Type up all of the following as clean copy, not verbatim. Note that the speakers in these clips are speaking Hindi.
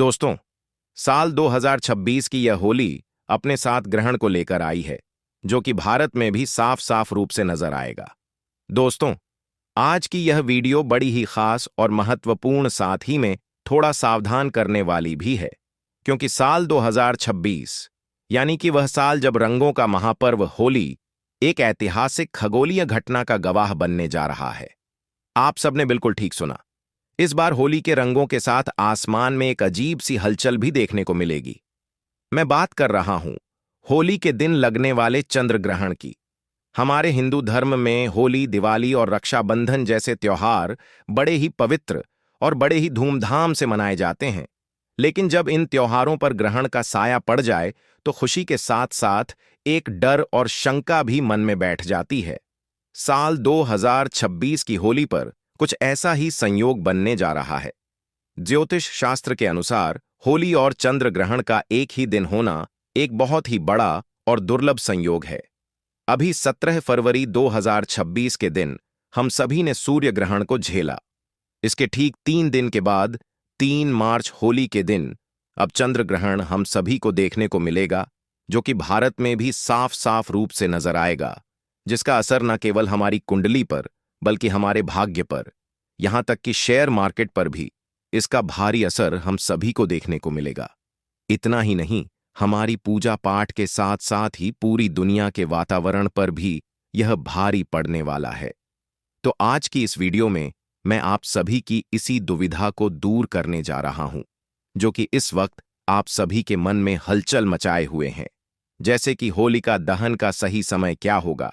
दोस्तों, साल 2026 की यह होली अपने साथ ग्रहण को लेकर आई है, जो कि भारत में भी साफ साफ रूप से नजर आएगा। दोस्तों, आज की यह वीडियो बड़ी ही खास और महत्वपूर्ण, साथ ही में थोड़ा सावधान करने वाली भी है, क्योंकि साल 2026 यानी कि वह साल जब रंगों का महापर्व होली एक ऐतिहासिक खगोलीय घटना का गवाह बनने जा रहा है। आप सबने बिल्कुल ठीक सुना। इस बार होली के रंगों के साथ आसमान में एक अजीब सी हलचल भी देखने को मिलेगी। मैं बात कर रहा हूं होली के दिन लगने वाले चंद्र ग्रहण की। हमारे हिंदू धर्म में होली, दिवाली और रक्षाबंधन जैसे त्योहार बड़े ही पवित्र और बड़े ही धूमधाम से मनाए जाते हैं। लेकिन जब इन त्योहारों पर ग्रहण का साया पड़ जाए तो खुशी के साथ साथ एक डर और शंका भी मन में बैठ जाती है। साल 2026 की होली पर कुछ ऐसा ही संयोग बनने जा रहा है। ज्योतिष शास्त्र के अनुसार होली और चंद्र ग्रहण का एक ही दिन होना एक बहुत ही बड़ा और दुर्लभ संयोग है। अभी 17 फरवरी 2026 के दिन हम सभी ने सूर्य ग्रहण को झेला। इसके ठीक 3 दिन के बाद 3 मार्च होली के दिन अब चंद्र ग्रहण हम सभी को देखने को मिलेगा, जो कि भारत में भी साफ साफ रूप से नजर आएगा, जिसका असर न केवल हमारी कुंडली पर बल्कि हमारे भाग्य पर, यहां तक कि शेयर मार्केट पर भी इसका भारी असर हम सभी को देखने को मिलेगा। इतना ही नहीं, हमारी पूजा पाठ के साथ साथ ही पूरी दुनिया के वातावरण पर भी यह भारी पड़ने वाला है। तो आज की इस वीडियो में मैं आप सभी की इसी दुविधा को दूर करने जा रहा हूं, जो कि इस वक्त आप सभी के मन में हलचल मचाए हुए हैं। जैसे कि होलिका दहन का सही समय क्या होगा,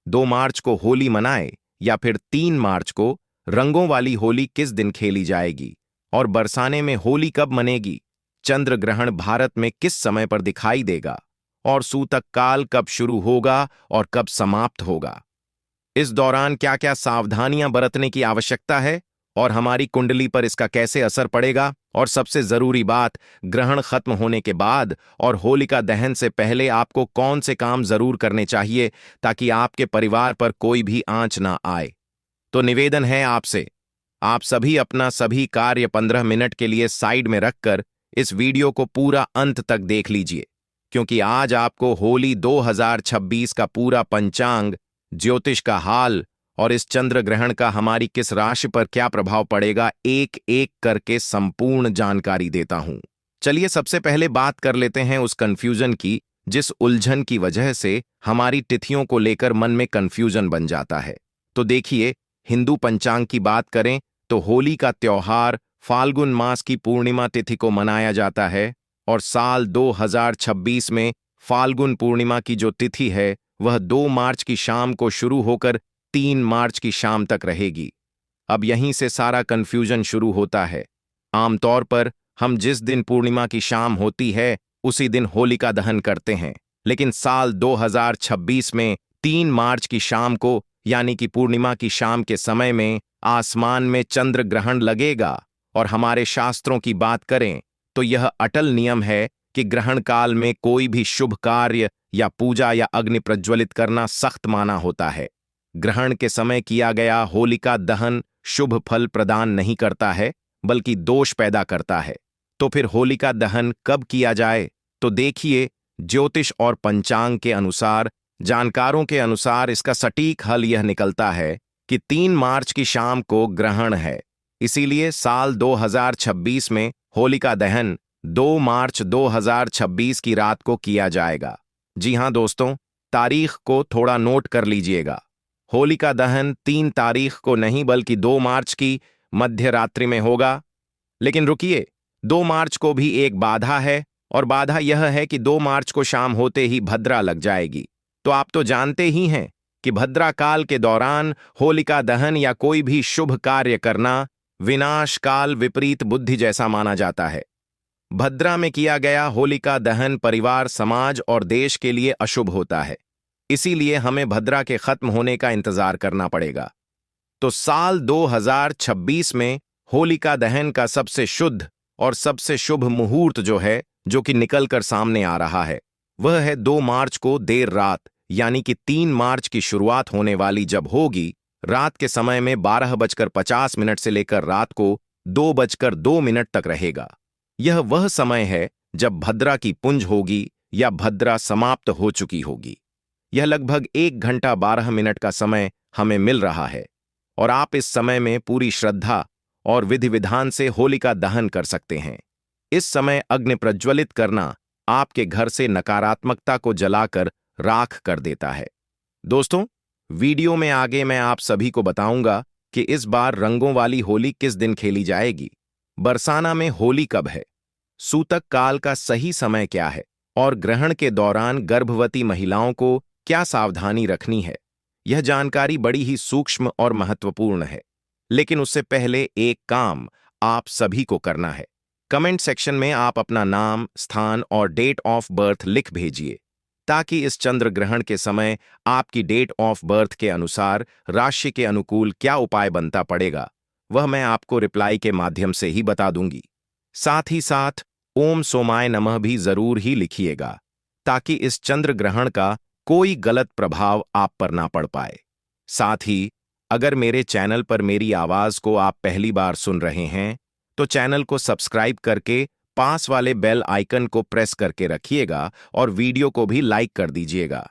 2 मार्च को होली मनाए या फिर 3 मार्च को रंगों वाली होली किस दिन खेली जाएगी, और बरसाने में होली कब मनेगी, चंद्र ग्रहण भारत में किस समय पर दिखाई देगा, और सूतक काल कब शुरू होगा और कब समाप्त होगा। इस दौरान क्या क्या सावधानियां बरतने की आवश्यकता है और हमारी कुंडली पर इसका कैसे असर पड़ेगा, और सबसे जरूरी बात, ग्रहण खत्म होने के बाद और होलिका दहन से पहले आपको कौन से काम जरूर करने चाहिए ताकि आपके परिवार पर कोई भी आंच ना आए। तो निवेदन है आपसे, आप सभी अपना सभी कार्य 15 मिनट के लिए साइड में रखकर इस वीडियो को पूरा अंत तक देख लीजिए, क्योंकि आज आपको होली 2026 का पूरा पंचांग, ज्योतिष का हाल और इस चंद्र ग्रहण का हमारी किस राशि पर क्या प्रभाव पड़ेगा, एक एक करके संपूर्ण जानकारी देता हूं। चलिए सबसे पहले बात कर लेते हैं उस कंफ्यूजन की, जिस उलझन की वजह से हमारी तिथियों को लेकर मन में कंफ्यूजन बन जाता है। तो देखिए, हिंदू पंचांग की बात करें तो होली का त्योहार फाल्गुन मास की पूर्णिमा तिथि को मनाया जाता है, और साल 2026 में फाल्गुन पूर्णिमा की जो तिथि है वह 2 मार्च की शाम को शुरू होकर 3 मार्च की शाम तक रहेगी। अब यहीं से सारा कंफ्यूजन शुरू होता है। आमतौर पर हम जिस दिन पूर्णिमा की शाम होती है उसी दिन होलिका दहन करते हैं, लेकिन साल 2026 में 3 मार्च की शाम को यानी कि पूर्णिमा की शाम के समय में आसमान में चंद्र ग्रहण लगेगा। और हमारे शास्त्रों की बात करें तो यह अटल नियम है कि ग्रहण काल में कोई भी शुभ कार्य या पूजा या अग्नि प्रज्वलित करना सख्त माना होता है। ग्रहण के समय किया गया होलिका दहन शुभ फल प्रदान नहीं करता है, बल्कि दोष पैदा करता है। तो फिर होलिका दहन कब किया जाए? तो देखिए, ज्योतिष और पंचांग के अनुसार, जानकारों के अनुसार इसका सटीक हल यह निकलता है कि 3 मार्च की शाम को ग्रहण है। इसीलिए साल 2026 में होलिका दहन 2 मार्च 2026 की रात को किया जाएगा। जी हां दोस्तों, तारीख को थोड़ा नोट कर लीजिएगा। होलिका दहन 3 तारीख को नहीं बल्कि 2 मार्च की मध्य रात्रि में होगा। लेकिन रुकिए, 2 मार्च को भी एक बाधा है, और बाधा यह है कि 2 मार्च को शाम होते ही भद्रा लग जाएगी। तो आप तो जानते ही हैं कि भद्रा काल के दौरान होलिका दहन या कोई भी शुभ कार्य करना विनाश काल विपरीत बुद्धि जैसा माना जाता है। भद्रा में किया गया होलिका दहन परिवार, समाज और देश के लिए अशुभ होता है। इसीलिए हमें भद्रा के खत्म होने का इंतजार करना पड़ेगा। तो साल 2026 में होलिका दहन का सबसे शुद्ध और सबसे शुभ मुहूर्त जो कि निकल कर सामने आ रहा है, वह है 2 मार्च को देर रात, यानी कि 3 मार्च की शुरुआत होने वाली जब होगी, रात के समय में 12:50 से लेकर रात को 2:02 तक रहेगा। यह वह समय है जब भद्रा की पुंज होगी या भद्रा समाप्त हो चुकी होगी। यह लगभग 1 घंटा 12 मिनट का समय हमें मिल रहा है और आप इस समय में पूरी श्रद्धा और विधि विधान से होलिका दहन कर सकते हैं। इस समय अग्नि प्रज्वलित करना आपके घर से नकारात्मकता को जलाकर राख कर देता है। दोस्तों, वीडियो में आगे मैं आप सभी को बताऊंगा कि इस बार रंगों वाली होली किस दिन खेली जाएगी, बरसाना में होली कब है, सूतक काल का सही समय क्या है और ग्रहण के दौरान गर्भवती महिलाओं को क्या सावधानी रखनी है। यह जानकारी बड़ी ही सूक्ष्म और महत्वपूर्ण है, लेकिन उससे पहले एक काम आप सभी को करना है। कमेंट सेक्शन में आप अपना नाम, स्थान और डेट ऑफ बर्थ लिख भेजिए ताकि इस चंद्र ग्रहण के समय आपकी डेट ऑफ बर्थ के अनुसार राशि के अनुकूल क्या उपाय बनता पड़ेगा वह मैं आपको रिप्लाई के माध्यम से ही बता दूंगी। साथ ही साथ ओम सोमाय नमः भी जरूर ही लिखिएगा ताकि इस चंद्र ग्रहण का कोई गलत प्रभाव आप पर ना पड़ पाए। साथ ही अगर मेरे चैनल पर मेरी आवाज को आप पहली बार सुन रहे हैं तो चैनल को सब्सक्राइब करके पास वाले बेल आइकन को प्रेस करके रखिएगा और वीडियो को भी लाइक कर दीजिएगा,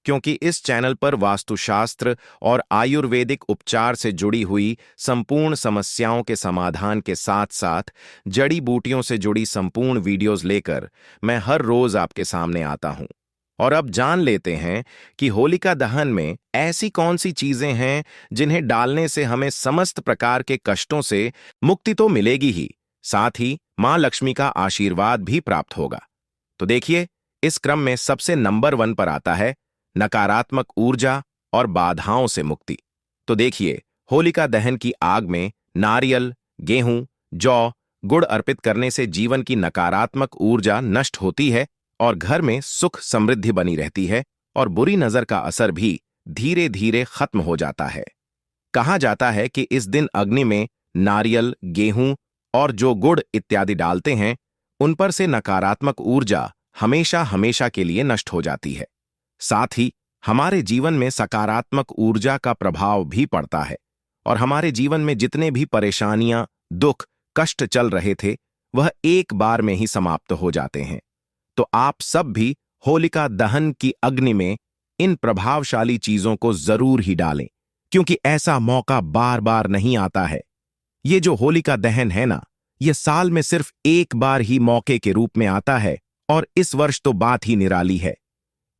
क्योंकि इस चैनल पर वास्तुशास्त्र और आयुर्वेदिक उपचार से जुड़ी हुई संपूर्ण समस्याओं के समाधान के साथ साथ जड़ी बूटियों से जुड़ी संपूर्ण वीडियोस लेकर मैं हर रोज आपके सामने आता हूं। और अब जान लेते हैं कि होलिका दहन में ऐसी कौन सी चीजें हैं जिन्हें डालने से हमें समस्त प्रकार के कष्टों से मुक्ति तो मिलेगी ही, साथ ही मां लक्ष्मी का आशीर्वाद भी प्राप्त होगा। तो देखिए, इस क्रम में सबसे नंबर 1 पर आता है नकारात्मक ऊर्जा और बाधाओं से मुक्ति। तो देखिए, होलिका दहन की आग में नारियल, गेहूं, जौ, गुड़ अर्पित करने से जीवन की नकारात्मक ऊर्जा नष्ट होती है और घर में सुख समृद्धि बनी रहती है और बुरी नजर का असर भी धीरे धीरे खत्म हो जाता है। कहा जाता है कि इस दिन अग्नि में नारियल, गेहूं और जो गुड़ इत्यादि डालते हैं उन पर से नकारात्मक ऊर्जा हमेशा हमेशा के लिए नष्ट हो जाती है। साथ ही हमारे जीवन में सकारात्मक ऊर्जा का प्रभाव भी पड़ता है और हमारे जीवन में जितने भी परेशानियां, दुख, कष्ट चल रहे थे वह एक बार में ही समाप्त हो जाते हैं। तो आप सब भी होलिका दहन की अग्नि में इन प्रभावशाली चीजों को जरूर ही डालें, क्योंकि ऐसा मौका बार बार नहीं आता है। ये जो होलिका दहन है ना, ये साल में सिर्फ एक बार ही मौके के रूप में आता है और इस वर्ष तो बात ही निराली है।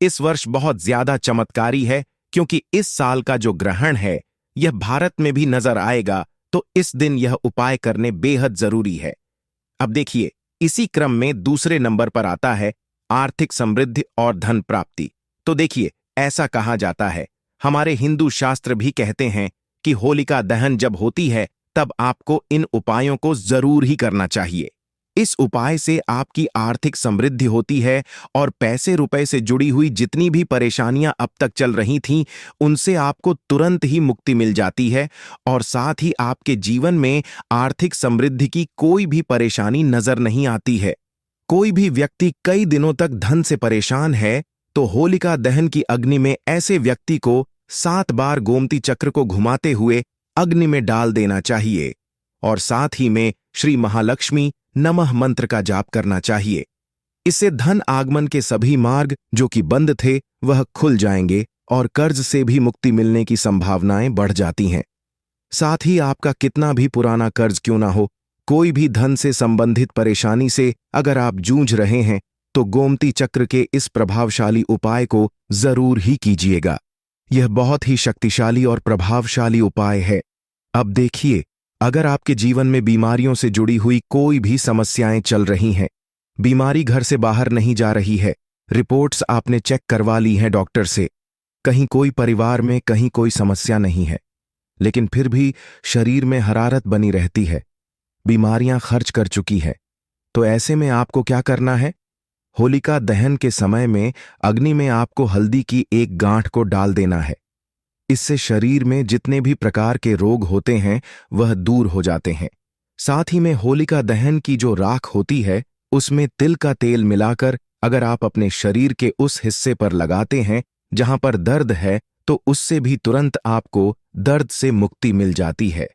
इस वर्ष बहुत ज्यादा चमत्कारी है क्योंकि इस साल का जो ग्रहण है यह भारत में भी नजर आएगा, तो इस दिन यह उपाय करने बेहद जरूरी है। अब देखिए, इसी क्रम में दूसरे नंबर पर आता है आर्थिक समृद्धि और धन प्राप्ति। तो देखिए, ऐसा कहा जाता है, हमारे हिंदू शास्त्र भी कहते हैं कि होलिका दहन जब होती है तब आपको इन उपायों को जरूर ही करना चाहिए। इस उपाय से आपकी आर्थिक समृद्धि होती है और पैसे रुपए से जुड़ी हुई जितनी भी परेशानियां अब तक चल रही थीं उनसे आपको तुरंत ही मुक्ति मिल जाती है और साथ ही आपके जीवन में आर्थिक समृद्धि की कोई भी परेशानी नजर नहीं आती है। कोई भी व्यक्ति कई दिनों तक धन से परेशान है तो होलिका दहन की अग्नि में ऐसे व्यक्ति को 7 बार गोमती चक्र को घुमाते हुए अग्नि में डाल देना चाहिए और साथ ही में श्री महालक्ष्मी नमः मंत्र का जाप करना चाहिए। इससे धन आगमन के सभी मार्ग जो कि बंद थे वह खुल जाएंगे और कर्ज से भी मुक्ति मिलने की संभावनाएं बढ़ जाती हैं। साथ ही आपका कितना भी पुराना कर्ज क्यों ना हो, कोई भी धन से संबंधित परेशानी से अगर आप जूझ रहे हैं तो गोमती चक्र के इस प्रभावशाली उपाय को जरूर ही कीजिएगा। यह बहुत ही शक्तिशाली और प्रभावशाली उपाय है। अब देखिए, अगर आपके जीवन में बीमारियों से जुड़ी हुई कोई भी समस्याएं चल रही हैं, बीमारी घर से बाहर नहीं जा रही है, रिपोर्ट्स आपने चेक करवा ली हैं डॉक्टर से, कहीं कोई परिवार में कहीं कोई समस्या नहीं है, लेकिन फिर भी शरीर में हरारत बनी रहती है, बीमारियां खर्च कर चुकी है, तो ऐसे में आपको क्या करना है? होलिका दहन के समय में अग्नि में आपको हल्दी की एक गांठ को डाल देना है। इससे शरीर में जितने भी प्रकार के रोग होते हैं वह दूर हो जाते हैं। साथ ही में होलिका दहन की जो राख होती है उसमें तिल का तेल मिलाकर अगर आप अपने शरीर के उस हिस्से पर लगाते हैं जहां पर दर्द है तो उससे भी तुरंत आपको दर्द से मुक्ति मिल जाती है।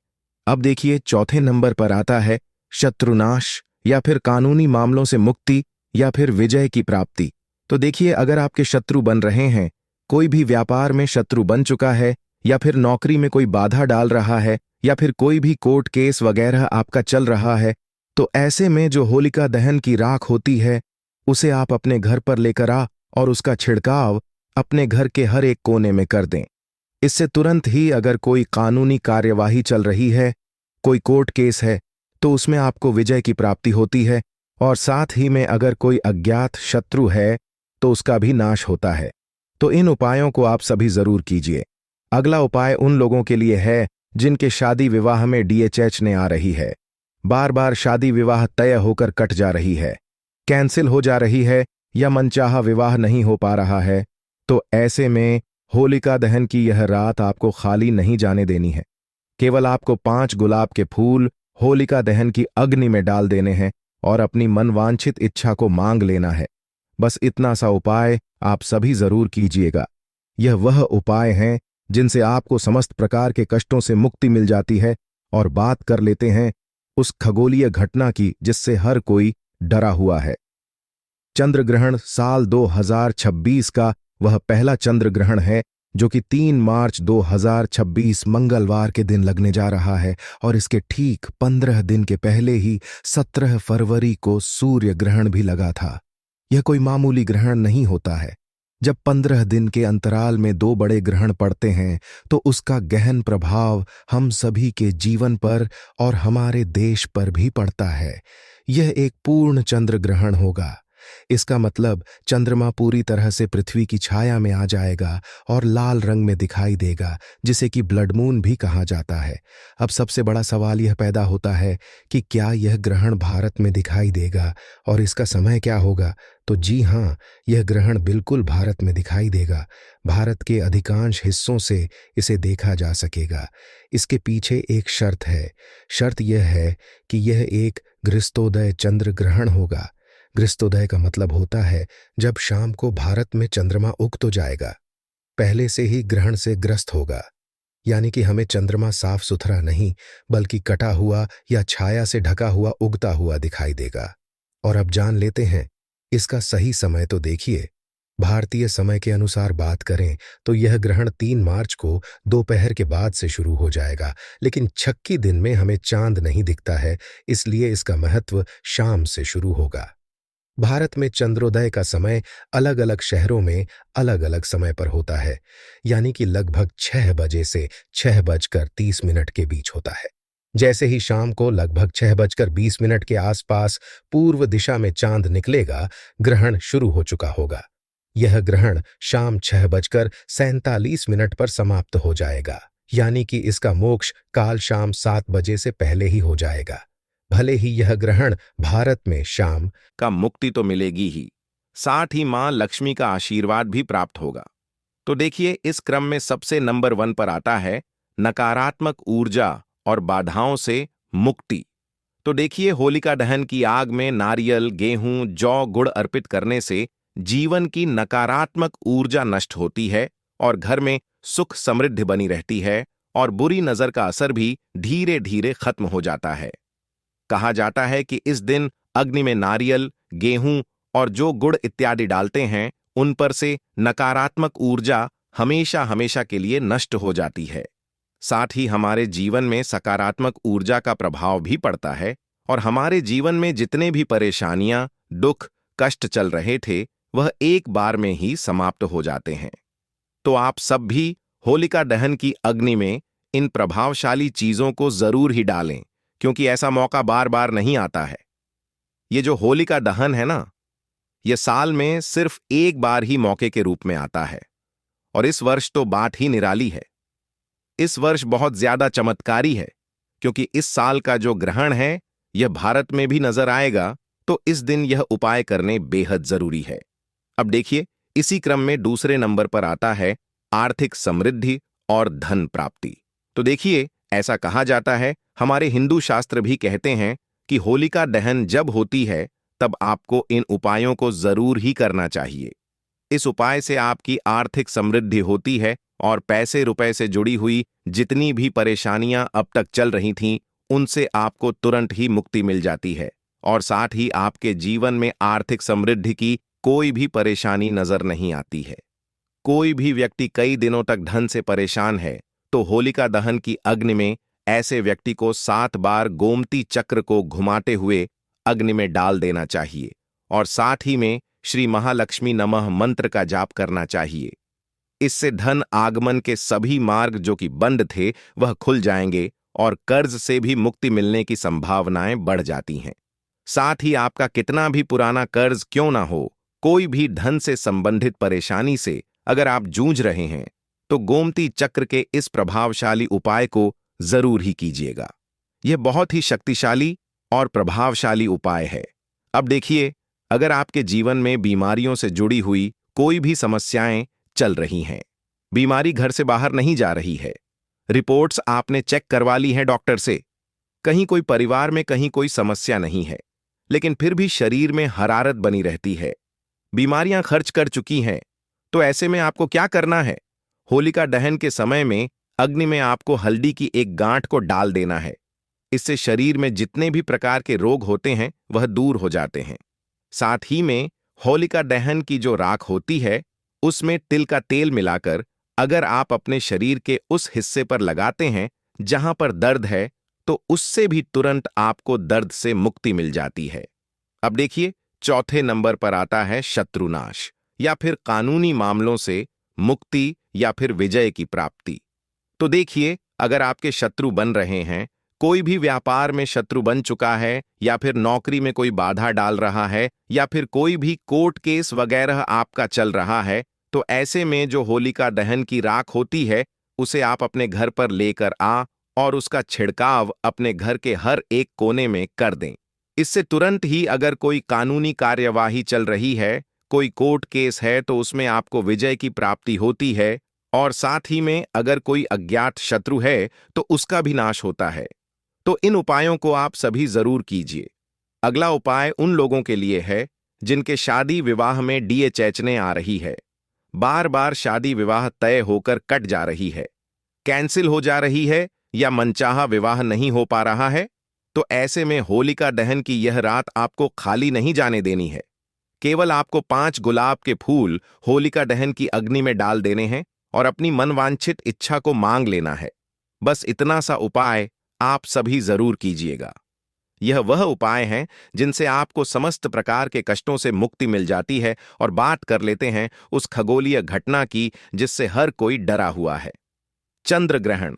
अब देखिए, चौथे नंबर पर आता है शत्रुनाश या फिर कानूनी मामलों से मुक्ति, या फिर विजय की प्राप्ति। तो देखिए, अगर आपके शत्रु बन रहे हैं, कोई भी व्यापार में शत्रु बन चुका है, या फिर नौकरी में कोई बाधा डाल रहा है, या फिर कोई भी कोर्ट केस वगैरह आपका चल रहा है, तो ऐसे में जो होलिका दहन की राख होती है, उसे आप अपने घर पर लेकर आ और उसका छिड़काव अपने घर के हर एक कोने में कर दें। इससे तुरंत ही अगर कोई कानूनी कार्यवाही चल रही है, कोई कोर्ट केस है, तो उसमें आपको विजय की प्राप्ति होती है, और साथ ही में अगर कोई अज्ञात शत्रु है तो उसका भी नाश होता है। तो इन उपायों को आप सभी जरूर कीजिए। अगला उपाय उन लोगों के लिए है जिनके शादी विवाह में DHH ने आ रही है। बार बार शादी विवाह तय होकर कट जा रही है, कैंसिल हो जा रही है, या मनचाहा विवाह नहीं हो पा रहा है। तो ऐसे में होलिका दहन की यह रात आपको खाली नहीं जाने देनी है। केवल आपको 5 गुलाब के फूल होलिका दहन की अग्नि में डाल देने हैं और अपनी मनवांछित इच्छा को मांग लेना है। बस इतना सा उपाय आप सभी जरूर कीजिएगा। यह वह उपाय हैं जिनसे आपको समस्त प्रकार के कष्टों से मुक्ति मिल जाती है। और बात कर लेते हैं उस खगोलीय घटना की जिससे हर कोई डरा हुआ है। चंद्र ग्रहण साल 2026 का वह पहला चंद्र ग्रहण है जो कि 3 मार्च 2026 मंगलवार के दिन लगने जा रहा है, और इसके ठीक 15 दिन के पहले ही 17 फरवरी को सूर्य ग्रहण भी लगा था। यह कोई मामूली ग्रहण नहीं होता है। जब 15 दिन के अंतराल में 2 बड़े ग्रहण पड़ते हैं तो उसका गहन प्रभाव हम सभी के जीवन पर और हमारे देश पर भी पड़ता है। यह एक पूर्ण चंद्र ग्रहण होगा। इसका मतलब चंद्रमा पूरी तरह से पृथ्वी की छाया में आ जाएगा और लाल रंग में दिखाई देगा, जिसे कि ब्लड मून भी कहा जाता है। अब सबसे बड़ा सवाल यह पैदा होता है कि क्या यह ग्रहण भारत में दिखाई देगा और इसका समय क्या होगा? तो जी हाँ, यह ग्रहण बिल्कुल भारत में दिखाई देगा। भारत के अधिकांश हिस्सों से इसे देखा जा सकेगा। इसके पीछे एक शर्त है। शर्त यह है कि यह एक ग्रस्तोदय चंद्र ग्रहण होगा। ग्रस्तोदय का मतलब होता है जब शाम को भारत में चंद्रमा उग तो जाएगा, पहले से ही ग्रहण से ग्रस्त होगा। यानी कि हमें चंद्रमा साफ सुथरा नहीं बल्कि कटा हुआ या छाया से ढका हुआ उगता हुआ दिखाई देगा। और अब जान लेते हैं इसका सही समय। तो देखिए, भारतीय समय के अनुसार बात करें तो यह ग्रहण 3 मार्च को दोपहर के बाद से शुरू हो जाएगा, लेकिन 26 दिन में हमें चांद नहीं दिखता है, इसलिए इसका महत्व शाम से शुरू होगा। भारत में चंद्रोदय का समय अलग अलग शहरों में अलग अलग समय पर होता है, यानी कि लगभग 6 बजे से 6:30 के बीच होता है। जैसे ही शाम को लगभग 6:20 के आसपास पूर्व दिशा में चांद निकलेगा, ग्रहण शुरू हो चुका होगा। यह ग्रहण शाम 6:47 पर समाप्त हो जाएगा, यानी कि इसका मोक्ष काल शाम 7 बजे से पहले ही हो जाएगा। भले ही यह ग्रहण भारत में शाम का मुक्ति तो मिलेगी ही, साथ ही मां लक्ष्मी का आशीर्वाद भी प्राप्त होगा। तो देखिए, इस क्रम में सबसे नंबर 1 पर आता है नकारात्मक ऊर्जा और बाधाओं से मुक्ति। तो देखिए, होलिका दहन की आग में नारियल, गेहूं, जौ, गुड़ अर्पित करने से जीवन की नकारात्मक ऊर्जा नष्ट होती है और घर में सुख समृद्धि बनी रहती है, और बुरी नजर का असर भी धीरे धीरे खत्म हो जाता है। कहा जाता है कि इस दिन अग्नि में नारियल, गेहूं और जो गुड़ इत्यादि डालते हैं, उन पर से नकारात्मक ऊर्जा हमेशा हमेशा के लिए नष्ट हो जाती है। साथ ही हमारे जीवन में सकारात्मक ऊर्जा का प्रभाव भी पड़ता है, और हमारे जीवन में जितने भी परेशानियां, दुख, कष्ट चल रहे थे, वह एक बार में ही समाप्त हो जाते हैं। तो आप सब भी होलिका दहन की अग्नि में इन प्रभावशाली चीजों को जरूर ही डालें, क्योंकि ऐसा मौका बार बार नहीं आता है। ये जो होलिका दहन है ना, यह साल में सिर्फ एक बार ही मौके के रूप में आता है, और इस वर्ष तो बात ही निराली है। इस वर्ष बहुत ज्यादा चमत्कारी है, क्योंकि इस साल का जो ग्रहण है यह भारत में भी नजर आएगा, तो इस दिन यह उपाय करने बेहद जरूरी है। अब देखिए, इसी क्रम में दूसरे नंबर पर आता है आर्थिक समृद्धि और धन प्राप्ति। तो देखिए, ऐसा कहा जाता है, हमारे हिंदू शास्त्र भी कहते हैं कि होलिका दहन जब होती है तब आपको इन उपायों को जरूर ही करना चाहिए। इस उपाय से आपकी आर्थिक समृद्धि होती है और पैसे रुपए से जुड़ी हुई जितनी भी परेशानियां अब तक चल रही थीं, उनसे आपको तुरंत ही मुक्ति मिल जाती है, और साथ ही आपके जीवन में आर्थिक समृद्धि की कोई भी परेशानी नजर नहीं आती है। कोई भी व्यक्ति कई दिनों तक धन से परेशान है तो होलिका दहन की अग्नि में ऐसे व्यक्ति को 7 बार गोमती चक्र को घुमाते हुए अग्नि में डाल देना चाहिए और साथ ही में श्री महालक्ष्मी नमः मंत्र का जाप करना चाहिए। इससे धन आगमन के सभी मार्ग जो कि बंद थे वह खुल जाएंगे और कर्ज से भी मुक्ति मिलने की संभावनाएं बढ़ जाती हैं। साथ ही आपका कितना भी पुराना कर्ज क्यों ना हो, कोई भी धन से संबंधित परेशानी से अगर आप जूझ रहे हैं तो गोमती चक्र के इस प्रभावशाली उपाय को जरूर ही कीजिएगा। यह बहुत ही शक्तिशाली और प्रभावशाली उपाय है। अब देखिए, अगर आपके जीवन में बीमारियों से जुड़ी हुई कोई भी समस्याएं चल रही हैं, बीमारी घर से बाहर नहीं जा रही है, रिपोर्ट्स आपने चेक करवा ली हैं डॉक्टर से, कहीं कोई परिवार में कहीं कोई समस्या नहीं है, लेकिन फिर भी शरीर में हरारत बनी रहती है, बीमारियां खर्च कर चुकी हैं, तो ऐसे में आपको क्या करना है? होलिका दहन के समय में अग्नि में आपको हल्दी की एक गांठ को डाल देना है। इससे शरीर में जितने भी प्रकार के रोग होते हैं वह दूर हो जाते हैं। साथ ही में होलिका दहन की जो राख होती है उसमें तिल का तेल मिलाकर अगर आप अपने शरीर के उस हिस्से पर लगाते हैं जहां पर दर्द है तो उससे भी तुरंत आपको दर्द से मुक्ति मिल जाती है। अब देखिए, चौथे नंबर पर आता है शत्रुनाश या फिर कानूनी मामलों से मुक्ति या फिर विजय की प्राप्ति। तो देखिए, अगर आपके शत्रु बन रहे हैं, कोई भी व्यापार में शत्रु बन चुका है या फिर नौकरी में कोई बाधा डाल रहा है या फिर कोई भी कोर्ट केस वगैरह आपका चल रहा है, तो ऐसे में जो होलिका दहन की राख होती है उसे आप अपने घर पर लेकर आ और उसका छिड़काव अपने घर के हर एक कोने में कर दें। इससे तुरंत ही अगर कोई कानूनी कार्यवाही चल रही है, कोई कोर्ट केस है, तो उसमें आपको विजय की प्राप्ति होती है और साथ ही में अगर कोई अज्ञात शत्रु है तो उसका भी नाश होता है। तो इन उपायों को आप सभी जरूर कीजिए। अगला उपाय उन लोगों के लिए है जिनके शादी विवाह में डीएचएचने आ रही है, बार बार शादी विवाह तय होकर कट जा रही है, कैंसिल हो जा रही है या मनचाहा विवाह नहीं हो पा रहा है। तो ऐसे में होलिका दहन की यह रात आपको खाली नहीं जाने देनी है। केवल आपको 5 गुलाब के फूल होलिका दहन की अग्नि में डाल देने हैं और अपनी मनवांछित इच्छा को मांग लेना है। बस इतना सा उपाय आप सभी जरूर कीजिएगा। यह वह उपाय हैं जिनसे आपको समस्त प्रकार के कष्टों से मुक्ति मिल जाती है। और बात कर लेते हैं उस खगोलीय घटना की जिससे हर कोई डरा हुआ है। चंद्र ग्रहण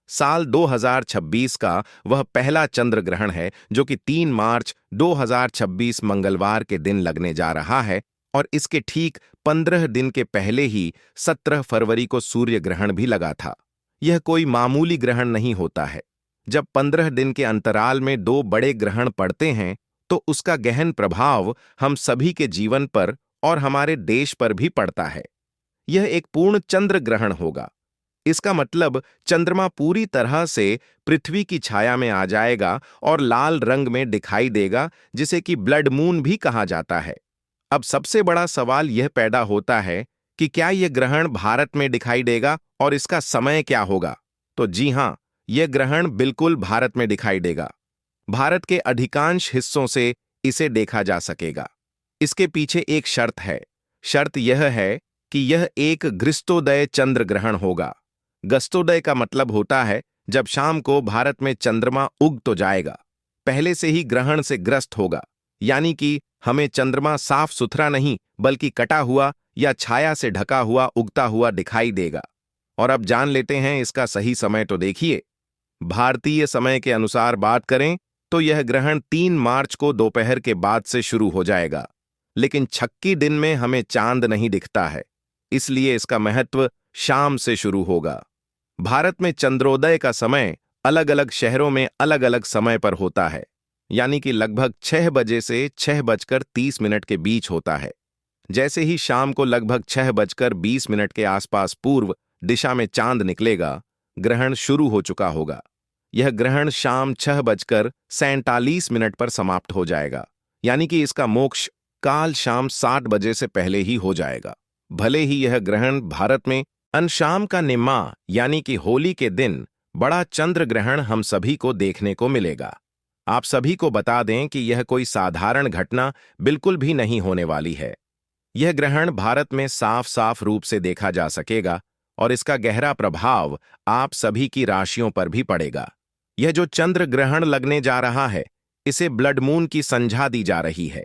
साल 2026 का वह पहला चंद्र ग्रहण है जो कि 3 मार्च 2026 मंगलवार के दिन लगने जा रहा है और इसके ठीक 15 दिन के पहले ही 17 फरवरी को सूर्य ग्रहण भी लगा था। यह कोई मामूली ग्रहण नहीं होता है। जब 15 दिन के अंतराल में 2 बड़े ग्रहण पड़ते हैं तो उसका गहन प्रभाव हम सभी के जीवन पर और हमारे देश पर भी पड़ता है। यह एक पूर्ण चंद्र ग्रहण होगा। इसका मतलब चंद्रमा पूरी तरह से पृथ्वी की छाया में आ जाएगा और लाल रंग में दिखाई देगा, जिसे कि ब्लड मून भी कहा जाता है। अब सबसे बड़ा सवाल यह पैदा होता है कि क्या यह ग्रहण भारत में दिखाई देगा और इसका समय क्या होगा? तो जी हां, यह ग्रहण बिल्कुल भारत में दिखाई देगा। भारत के अधिकांश हिस्सों से इसे देखा जा सकेगा। इसके पीछे एक शर्त है। शर्त यह है कि यह एक ग्रस्तोदय चंद्र ग्रहण होगा। ग्रस्तोदय का मतलब होता है जब शाम को भारत में चंद्रमा उग तो जाएगा, पहले से ही ग्रहण से ग्रस्त होगा, यानी कि हमें चंद्रमा साफ सुथरा नहीं बल्कि कटा हुआ या छाया से ढका हुआ उगता हुआ दिखाई देगा। और अब जान लेते हैं इसका सही समय। तो देखिए, भारतीय समय के अनुसार बात करें तो यह ग्रहण 3 मार्च को दोपहर के बाद से शुरू हो जाएगा, लेकिन 26 दिन में हमें चांद नहीं दिखता है, इसलिए इसका महत्व शाम से शुरू होगा। भारत में चंद्रोदय का समय अलग अलग शहरों में अलग अलग समय पर होता है, यानी कि लगभग 6 बजे से 6:30 के बीच होता है। जैसे ही शाम को लगभग 6:20 के आसपास पूर्व दिशा में चांद निकलेगा, ग्रहण शुरू हो चुका होगा। यह ग्रहण शाम 6:47 पर समाप्त हो जाएगा, यानी कि इसका मोक्ष काल शाम 7 बजे से पहले ही हो जाएगा। भले ही यह ग्रहण भारत में अनशाम का निम्मा यानी कि होली के दिन बड़ा चंद्र ग्रहण हम सभी को देखने को मिलेगा, आप सभी को बता दें कि यह कोई साधारण घटना बिल्कुल भी नहीं होने वाली है। यह ग्रहण भारत में साफ साफ रूप से देखा जा सकेगा और इसका गहरा प्रभाव आप सभी की राशियों पर भी पड़ेगा। यह जो चंद्र ग्रहण लगने जा रहा है, इसे ब्लड मून की संज्ञा दी जा रही है।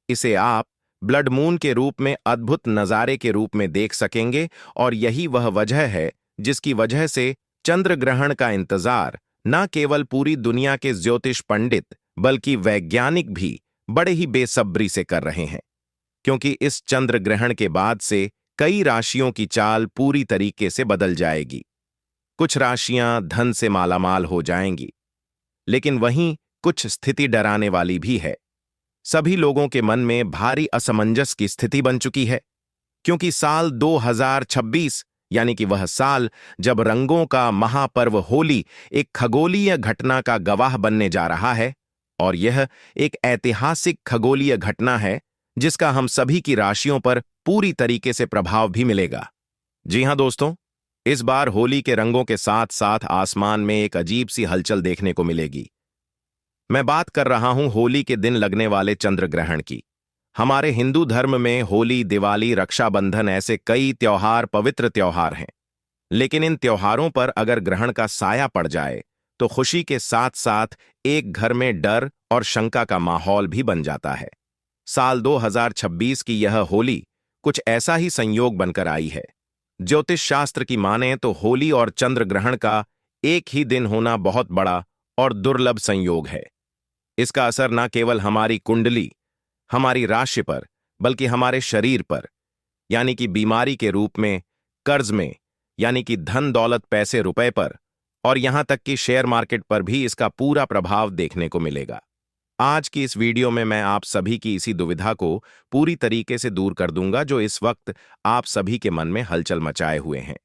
इसे आप ब्लड मून के रूप में अद्भुत नज़ारे के रूप में देख सकेंगे और यही वह वजह है जिसकी वजह से चंद्र ग्रहण का इंतजार न केवल पूरी दुनिया के ज्योतिष पंडित बल्कि वैज्ञानिक भी बड़े ही बेसब्री से कर रहे हैं, क्योंकि इस चंद्र ग्रहण के बाद से कई राशियों की चाल पूरी तरीके से बदल जाएगी। कुछ राशियां धन से मालामाल हो जाएंगी, लेकिन वहीं कुछ स्थिति डराने वाली भी है। सभी लोगों के मन में भारी असमंजस की स्थिति बन चुकी है, क्योंकि साल 2026 यानी कि वह साल जब रंगों का महापर्व होली एक खगोलीय घटना का गवाह बनने जा रहा है, और यह एक ऐतिहासिक खगोलीय घटना है जिसका हम सभी की राशियों पर पूरी तरीके से प्रभाव भी मिलेगा। जी हां दोस्तों, इस बार होली के रंगों के साथ साथ आसमान में एक अजीब सी हलचल देखने को मिलेगी। मैं बात कर रहा हूं होली के दिन लगने वाले चंद्र ग्रहण की। हमारे हिंदू धर्म में होली, दिवाली, रक्षाबंधन ऐसे कई त्योहार पवित्र त्योहार हैं, लेकिन इन त्योहारों पर अगर ग्रहण का साया पड़ जाए तो खुशी के साथ साथ एक घर में डर और शंका का माहौल भी बन जाता है। साल 2026 की यह होली कुछ ऐसा ही संयोग बनकर आई है। ज्योतिष शास्त्र की माने तो होली और चंद्र ग्रहण का एक ही दिन होना बहुत बड़ा और दुर्लभ संयोग है। इसका असर न केवल हमारी कुंडली, हमारी राशि पर, बल्कि हमारे शरीर पर यानी कि बीमारी के रूप में, कर्ज में यानी कि धन दौलत पैसे रुपए पर, और यहां तक कि शेयर मार्केट पर भी इसका पूरा प्रभाव देखने को मिलेगा। आज की इस वीडियो में मैं आप सभी की इसी दुविधा को पूरी तरीके से दूर कर दूंगा जो इस वक्त आप सभी के मन में हलचल मचाए हुए हैं।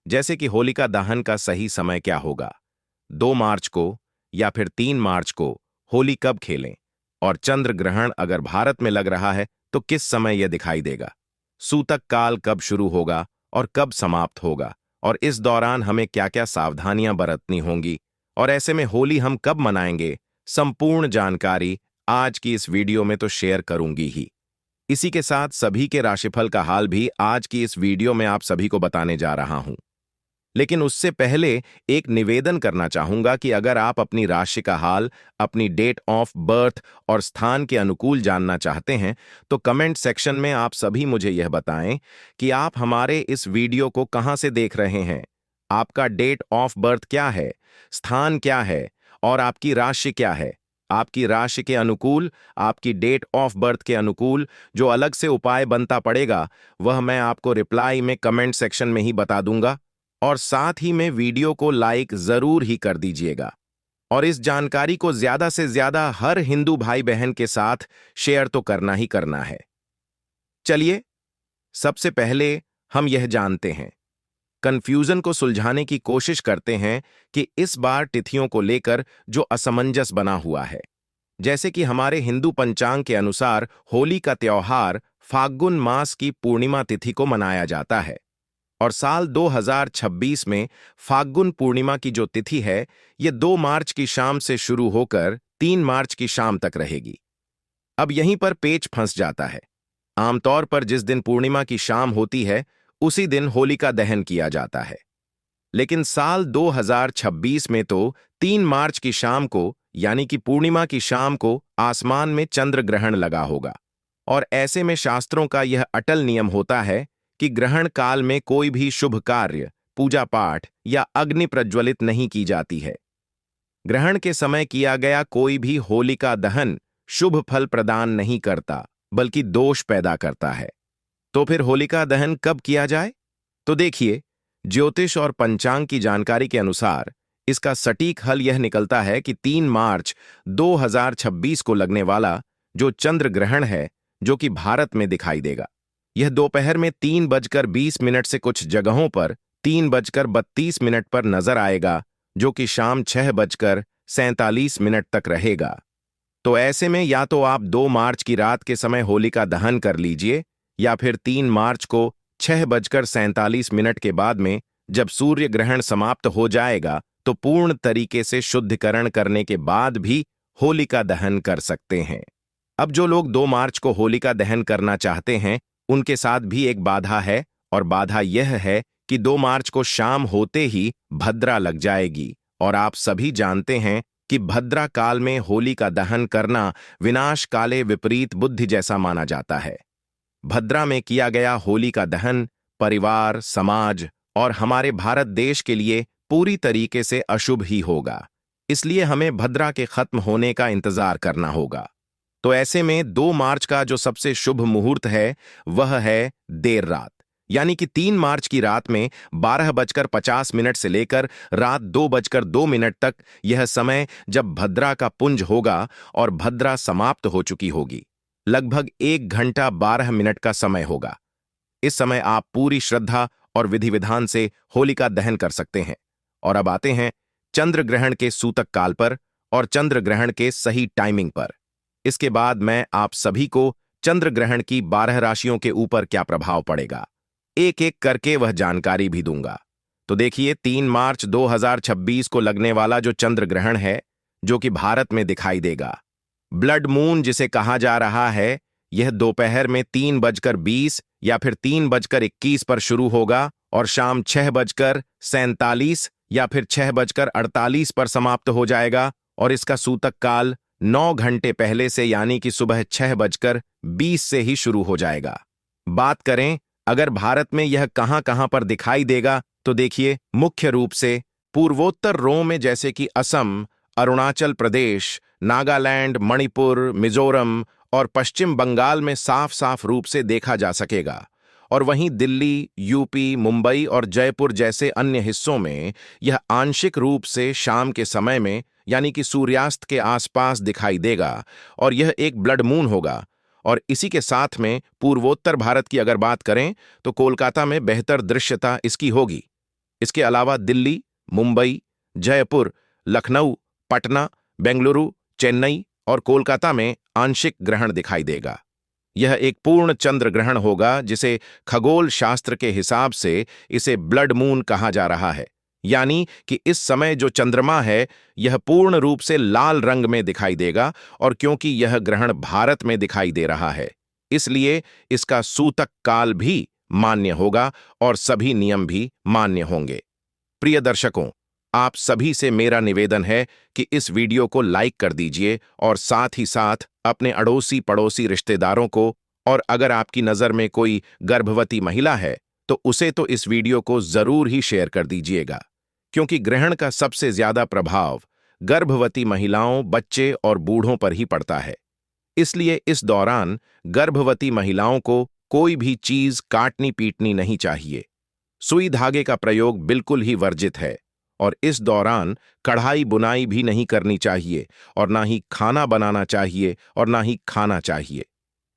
जैसे कि होलिका दहन का सही समय क्या होगा, 2 मार्च को या फिर 3 मार्च को होली कब खेलें, और चंद्र ग्रहण अगर भारत में लग रहा है तो किस समय यह दिखाई देगा, सूतक काल कब शुरू होगा और कब समाप्त होगा, और इस दौरान हमें क्या क्या सावधानियां बरतनी होंगी, और ऐसे में होली हम कब मनाएंगे, संपूर्ण जानकारी आज की इस वीडियो में तो शेयर करूंगी ही। इसी के साथ सभी के राशिफल का हाल भी आज की इस वीडियो में आप सभी को बताने जा रहा हूं। लेकिन उससे पहले एक निवेदन करना चाहूंगा कि अगर आप अपनी राशि का हाल, अपनी डेट ऑफ बर्थ और स्थान के अनुकूल जानना चाहते हैं तो कमेंट सेक्शन में आप सभी मुझे यह बताएं कि आप हमारे इस वीडियो को कहां से देख रहे हैं, आपका डेट ऑफ बर्थ क्या है, स्थान क्या है और आपकी राशि क्या है। आपकी राशि के अनुकूल, आपकी डेट ऑफ बर्थ के अनुकूल जो अलग से उपाय बनता पड़ेगा वह मैं आपको रिप्लाई में कमेंट सेक्शन में ही बता दूंगा, और साथ ही में वीडियो को लाइक जरूर ही कर दीजिएगा और इस जानकारी को ज्यादा से ज्यादा हर हिंदू भाई बहन के साथ शेयर तो करना ही करना है। चलिए सबसे पहले हम यह जानते हैं, कंफ्यूजन को सुलझाने की कोशिश करते हैं कि इस बार तिथियों को लेकर जो असमंजस बना हुआ है। जैसे कि हमारे हिंदू पंचांग के अनुसार होली का त्योहार फाल्गुन मास की पूर्णिमा तिथि को मनाया जाता है, और साल 2026 में फाल्गुन पूर्णिमा की जो तिथि है ये 2 मार्च की शाम से शुरू होकर 3 मार्च की शाम तक रहेगी। अब यहीं पर पेच फंस जाता है। आमतौर पर जिस दिन पूर्णिमा की शाम होती है उसी दिन होलिका दहन किया जाता है, लेकिन साल 2026 में तो 3 मार्च की शाम को यानी कि पूर्णिमा की शाम को आसमान में चंद्र ग्रहण लगा होगा, और ऐसे में शास्त्रों का यह अटल नियम होता है कि ग्रहण काल में कोई भी शुभ कार्य, पूजा पाठ या अग्नि प्रज्वलित नहीं की जाती है। ग्रहण के समय किया गया कोई भी होलिका दहन शुभ फल प्रदान नहीं करता बल्कि दोष पैदा करता है। तो फिर होलिका दहन कब किया जाए? तो देखिए, ज्योतिष और पंचांग की जानकारी के अनुसार इसका सटीक हल यह निकलता है कि 3 मार्च 2026 को लगने वाला जो चंद्र ग्रहण है जो कि भारत में दिखाई देगा, यह दोपहर में 3:20 से कुछ जगहों पर 3:32 पर नजर आएगा, जो कि शाम 6:47 तक रहेगा। तो ऐसे में या तो आप 2 मार्च की रात के समय होलिका दहन कर लीजिए, या फिर 3 मार्च को 6:47 के बाद में जब सूर्य ग्रहण समाप्त हो जाएगा तो पूर्ण तरीके से शुद्धिकरण करने के बाद भी होलिका दहन कर सकते हैं। अब जो लोग 2 मार्च को होलिका दहन करना चाहते हैं, उनके साथ भी एक बाधा है, और बाधा यह है कि 2 मार्च को शाम होते ही भद्रा लग जाएगी, और आप सभी जानते हैं कि भद्रा काल में होलिका दहन करना विनाश काले विपरीत बुद्धि जैसा माना जाता है। भद्रा में किया गया होलिका दहन परिवार, समाज और हमारे भारत देश के लिए पूरी तरीके से अशुभ ही होगा। इसलिए हमें भद्रा के खत्म होने का इंतजार करना होगा। तो ऐसे में 2 मार्च का जो सबसे शुभ मुहूर्त है वह है देर रात, यानी कि 3 मार्च की रात में 12:50 से लेकर रात 2:02 तक। यह समय जब भद्रा का पुंज होगा और भद्रा समाप्त हो चुकी होगी। लगभग 1 घंटा 12 मिनट का समय होगा। इस समय आप पूरी श्रद्धा और विधि विधान से होलिका दहन कर सकते हैं। और अब आते हैं चंद्र ग्रहण के सूतक काल पर और चंद्र ग्रहण के सही टाइमिंग पर। इसके बाद मैं आप सभी को चंद्र ग्रहण की 12 राशियों के ऊपर क्या प्रभाव पड़ेगा, एक एक करके वह जानकारी भी दूंगा। तो देखिए, 3 मार्च 2026 को लगने वाला जो चंद्र ग्रहण है, जो कि भारत में दिखाई देगा, ब्लड मून जिसे कहा जा रहा है, यह दोपहर में 3:20 या फिर 3:21 पर शुरू होगा और शाम 6:47 या फिर 6:48 पर समाप्त हो जाएगा। और इसका सूतक काल 9 घंटे पहले से, यानी कि सुबह 6:20 से ही शुरू हो जाएगा। बात करें अगर भारत में यह कहां-कहां पर दिखाई देगा, तो देखिए, मुख्य रूप से पूर्वोत्तर रो में, जैसे कि असम, अरुणाचल प्रदेश, नागालैंड, मणिपुर, मिजोरम और पश्चिम बंगाल में साफ साफ रूप से देखा जा सकेगा। और वहीं दिल्ली, यूपी, मुंबई और जयपुर जैसे अन्य हिस्सों में यह आंशिक रूप से शाम के समय में, यानी कि सूर्यास्त के आसपास दिखाई देगा, और यह एक ब्लड मून होगा। और इसी के साथ में पूर्वोत्तर भारत की अगर बात करें तो कोलकाता में बेहतर दृश्यता इसकी होगी। इसके अलावा दिल्ली, मुंबई, जयपुर, लखनऊ, पटना, बेंगलुरु, चेन्नई और कोलकाता में आंशिक ग्रहण दिखाई देगा। यह एक पूर्ण चंद्र ग्रहण होगा, जिसे खगोल शास्त्र के हिसाब से इसे ब्लड मून कहा जा रहा है। यानी कि इस समय जो चंद्रमा है यह पूर्ण रूप से लाल रंग में दिखाई देगा, और क्योंकि यह ग्रहण भारत में दिखाई दे रहा है, इसलिए इसका सूतक काल भी मान्य होगा और सभी नियम भी मान्य होंगे। प्रिय दर्शकों, आप सभी से मेरा निवेदन है कि इस वीडियो को लाइक कर दीजिए और साथ ही साथ अपने अड़ोसी पड़ोसी रिश्तेदारों को, और अगर आपकी नज़र में कोई गर्भवती महिला है तो उसे तो इस वीडियो को जरूर ही शेयर कर दीजिएगा, क्योंकि ग्रहण का सबसे ज्यादा प्रभाव गर्भवती महिलाओं, बच्चे और बूढ़ों पर ही पड़ता है। इसलिए इस दौरान गर्भवती महिलाओं को कोई भी चीज काटनी पीटनी नहीं चाहिए। सुई धागे का प्रयोग बिल्कुल ही वर्जित है, और इस दौरान कढ़ाई बुनाई भी नहीं करनी चाहिए, और ना ही खाना बनाना चाहिए और ना ही खाना चाहिए।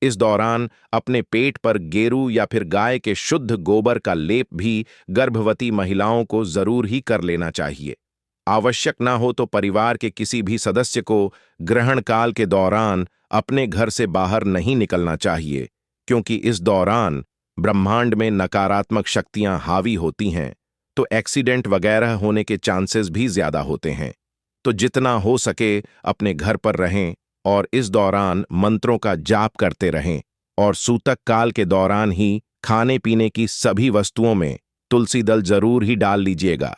इस दौरान अपने पेट पर गेरू या फिर गाय के शुद्ध गोबर का लेप भी गर्भवती महिलाओं को जरूर ही कर लेना चाहिए। आवश्यक ना हो तो परिवार के किसी भी सदस्य को ग्रहण काल के दौरान अपने घर से बाहर नहीं निकलना चाहिए, क्योंकि इस दौरान ब्रह्मांड में नकारात्मक शक्तियां हावी होती हैं, तो एक्सीडेंट वगैरह होने के चांसेस भी ज्यादा होते हैं। तो जितना हो सके अपने घर पर रहें और इस दौरान मंत्रों का जाप करते रहें, और सूतक काल के दौरान ही खाने पीने की सभी वस्तुओं में तुलसी दल जरूर ही डाल लीजिएगा,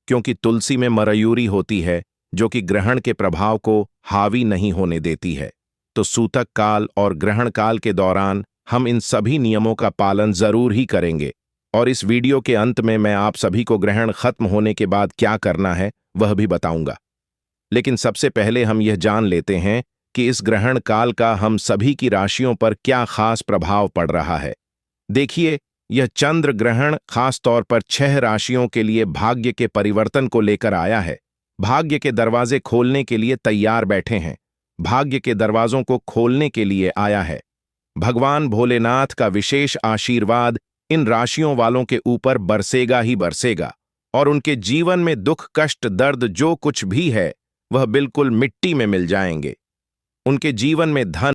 क्योंकि तुलसी में मरयूरी होती है जो कि ग्रहण के प्रभाव को हावी नहीं होने देती है। तो सूतक काल और ग्रहण काल के दौरान हम इन सभी नियमों का पालन जरूर ही करेंगे। और इस वीडियो के अंत में मैं आप सभी को ग्रहण खत्म होने के बाद क्या करना है वह भी बताऊंगा। लेकिन सबसे पहले हम यह जान लेते हैं कि इस ग्रहण काल का हम सभी की राशियों पर क्या खास प्रभाव पड़ रहा है। देखिए, यह चंद्र ग्रहण खास तौर पर 6 राशियों के लिए भाग्य के परिवर्तन को लेकर आया है। भाग्य के दरवाजे खोलने के लिए तैयार बैठे हैं। भाग्य के दरवाजों को खोलने के लिए आया है। भगवान भोलेनाथ का विशेष आशीर्वाद इन राशियों वालों के ऊपर बरसेगा ही बरसेगा, और उनके जीवन में दुख, कष्ट, दर्द जो कुछ भी है वह बिल्कुल मिट्टी में मिल जाएंगे। उनके जीवन में धन